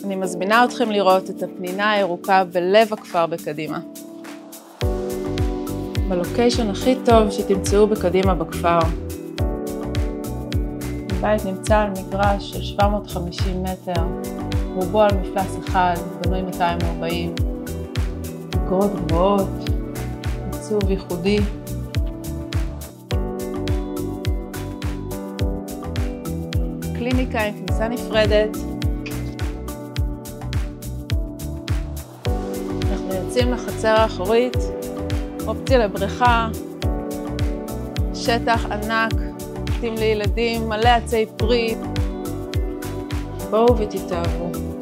אני מזמינה אתכם לראות את הפנינה הירוקה בלב הכפר בקדימה. בלוקיישן הכי טוב שתמצאו בקדימה בכפר. הבית נמצא על מגרש של 750 מטר, רובו על מפלס אחד, בנוי 240, מקורות גבוהות, עיצוב ייחודי. קליניקה עם כניסה נפרדת. אנחנו יוצאים לחצר האחורית, אופציה לבריכה, שטח ענק, מתאים לילדים, מלא עצי פרי. בואו ותתאהבו.